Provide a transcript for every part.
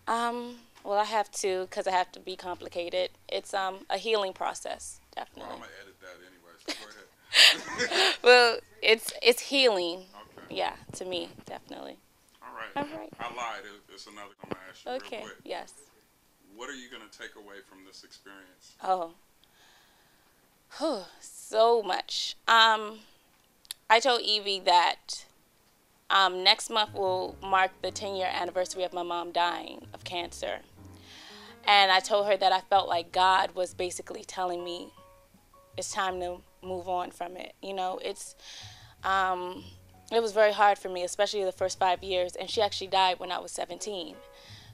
Well, I have to because I have to be complicated. It's a healing process, Well, definitely. I'm gonna edit that anyway. So go ahead. Well, it's healing. Okay. Yeah, to me, definitely. All right. All right. I lied. It's another. I'm gonna ask you Okay. real quick. Yes. What are you gonna take away from this experience? Oh, whew, so much. I told Evie that next month will mark the 10-year anniversary of my mom dying of cancer. And I told her that I felt like God was basically telling me it's time to move on from it. You know, um, it was very hard for me, especially the first 5 years. And she actually died when I was 17.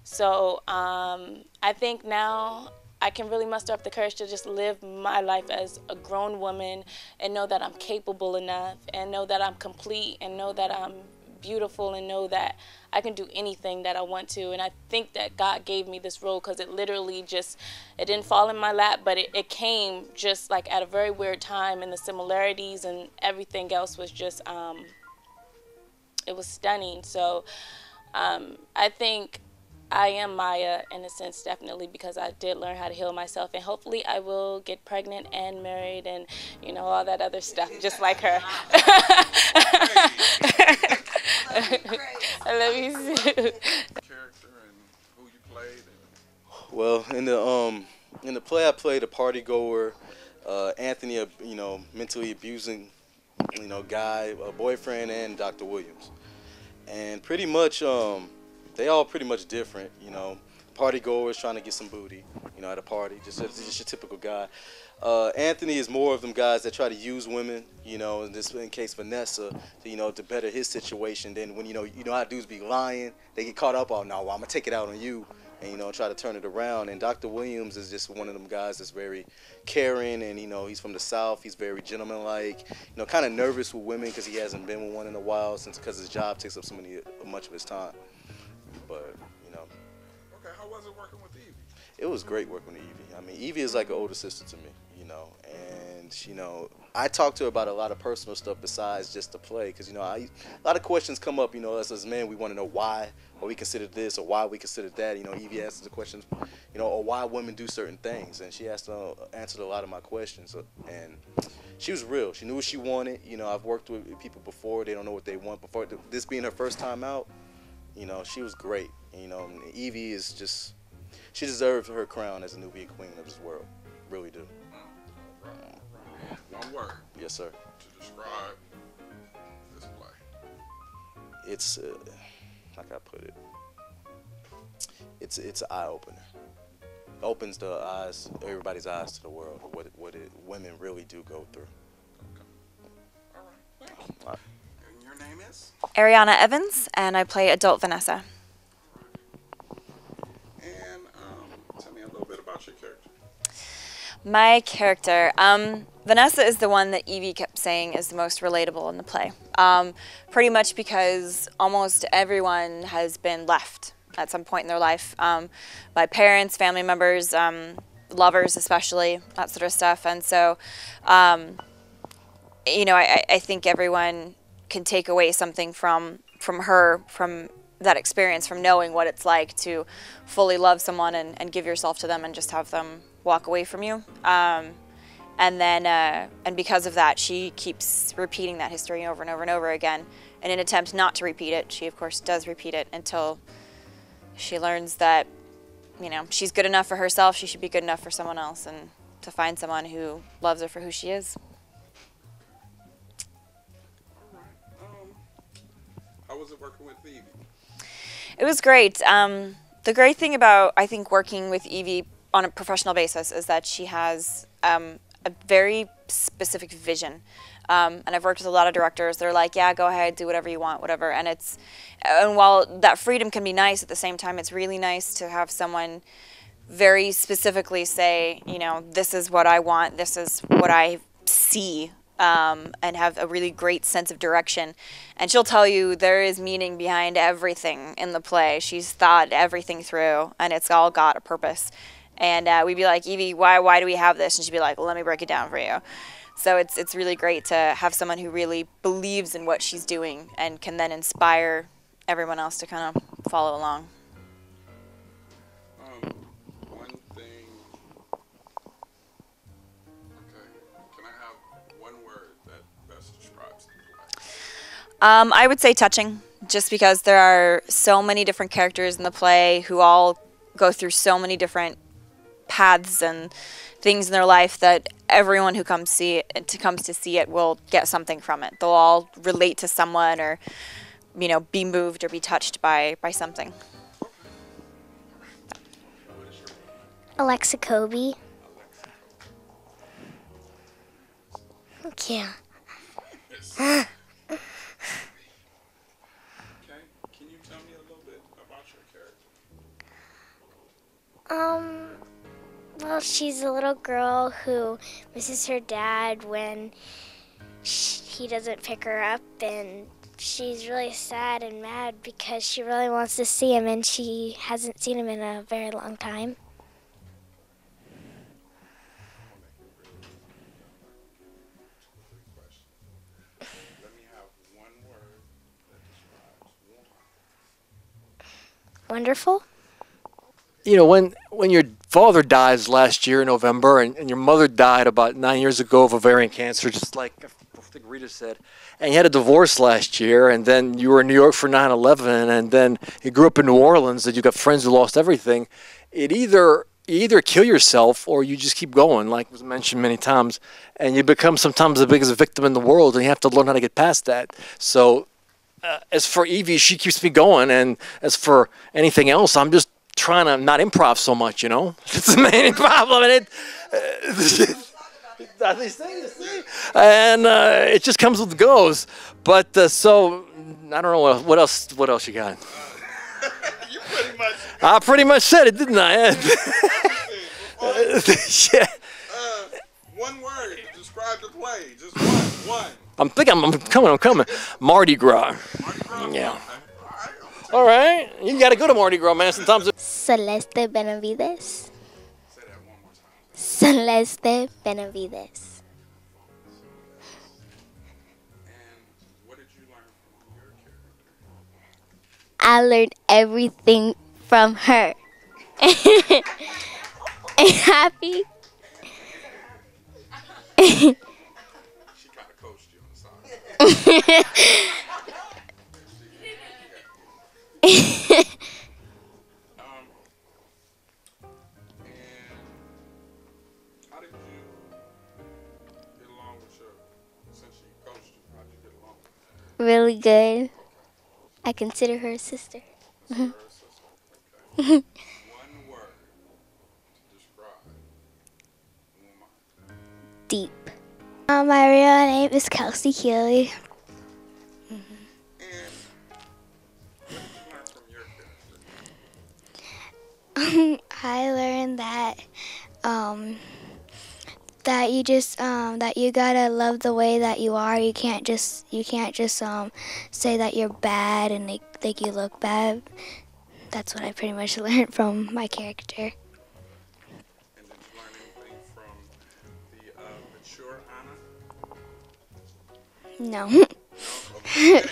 So I think now I can really muster up the courage to just live my life as a grown woman and know that I'm capable enough and know that I'm complete and know that I'm beautiful and know that I can do anything that I want to. And I think that God gave me this role because it literally just, it didn't fall in my lap, but it came just like at a very weird time, and the similarities and everything else was just, it was stunning. So I think I am Maya in a sense, definitely, because I did learn how to heal myself, and hopefully I will get pregnant and married and, you know, all that other stuff, just like her. I love you too. Character and who you played. Well, in the play, I played a party goer, Anthony, mentally abusing, guy, a boyfriend, and Dr. Williams, and pretty much they all pretty much different. Party goers trying to get some booty, at a party, just your typical guy. Anthony is more of them guys that try to use women, in this in case Vanessa, to better his situation. Then when how dudes be lying, they get caught up on, no, well, I'm gonna take it out on you, and try to turn it around. And Dr. Williams is just one of them guys that's very caring, and he's from the South. He's very gentlemanlike, kind of nervous with women because he hasn't been with one in a while because his job takes up much of his time. But Okay, how was it working with Evie? it was great working with Evie. I mean, Evie is like an older sister to me, and I talk to her about a lot of personal stuff besides just the play, because a lot of questions come up. As men, we want to know why, or we consider this, or why we consider that. Evie asks the questions, or why women do certain things, and she answered a lot of my questions, and she was real. She knew what she wanted. I've worked with people before; they don't know what they want. Before this being her first time out, she was great. Evie is just. She deserves her crown as a Nubian queen of this world. Really do. All right. One word Yes, sir. to describe this play. It's, how can I put it? It's an eye opener. Opens the eyes, everybody's eyes to the world, women really do go through. Okay. All right. Thank you. All right. And your name is? Ariana Evans, and I play adult Vanessa. And tell me a little bit about your character. My character, Vanessa is the one that Evie kept saying is the most relatable in the play. Pretty much because almost everyone has been left at some point in their life by parents, family members, lovers especially, that sort of stuff. And so, I think everyone can take away something from her, from that experience, from knowing what it's like to fully love someone and give yourself to them and just have them walk away from you. And then, and because of that, she keeps repeating that history over and over and over again. In an attempt not to repeat it, she of course does repeat it until she learns that, she's good enough for herself, she should be good enough for someone else, and to find someone who loves her for who she is. How was it working with Evie? It was great. The great thing about, I think, working with Evie on a professional basis is that she has a very specific vision. And I've worked with a lot of directors. They're like, yeah, go ahead, do whatever you want, whatever. And while that freedom can be nice, at the same time, it's really nice to have someone very specifically say, this is what I want, this is what I see, and have a really great sense of direction. And she'll tell you there is meaning behind everything in the play. She's thought everything through, and it's all got a purpose. And we'd be like, Evie, why do we have this? And she'd be like, well, let me break it down for you. So it's really great to have someone who really believes in what she's doing and can then inspire everyone else to kind of follow along. I would say touching, just because there are so many different characters in the play who all go through so many different paths and things in their life that everyone who comes to see it will get something from it. They'll all relate to someone, or be moved or be touched by something. Alexa Cobey. Yeah. Okay, can you tell me a little bit about your character? Well, she's a little girl who misses her dad when he doesn't pick her up, and she's really sad and mad because she really wants to see him, and she hasn't seen him in a very long time. Let me have one word that describes Wombman. Wonderful. When your father dies last year in November, and your mother died about 9 years ago of ovarian cancer, just like I think Rita said, and you had a divorce last year, and then you were in New York for 9/11, and then you grew up in New Orleans, and you got friends who lost everything. You either kill yourself or you just keep going, like was mentioned many times, and you become sometimes the biggest victim in the world, and you have to learn how to get past that. So as for Evie, she keeps me going, and as for anything else, I'm just trying to not improv so much, It's the main problem, and it just comes with goes. But so I don't know what else you got. You pretty much. I pretty much said it, didn't I? Yeah. One word to describe the play. Just one. I'm coming. Mardi Gras. Mardi Gras? Yeah. Okay. All right. You got to go to Mardi Gras, man. Sometimes. Celeste Benavides. Say that one more time. Celeste Benavides. And what did you learn from your character? I learned everything from her. And happy. She kind of coached you on the side. And how did you get along with since she coached you, how did you get along with Really good. I consider her a sister. her? Her sister. Okay. One word to describe Wombman. Deep. My real name is Kelsey Keeley. And what did you learn from your character? I learned that that you gotta love the way that you are. You can't just say that you're bad and make you look bad. That's what I pretty much learned from my character. And did you learn anything from the mature Anna? No. No? Okay.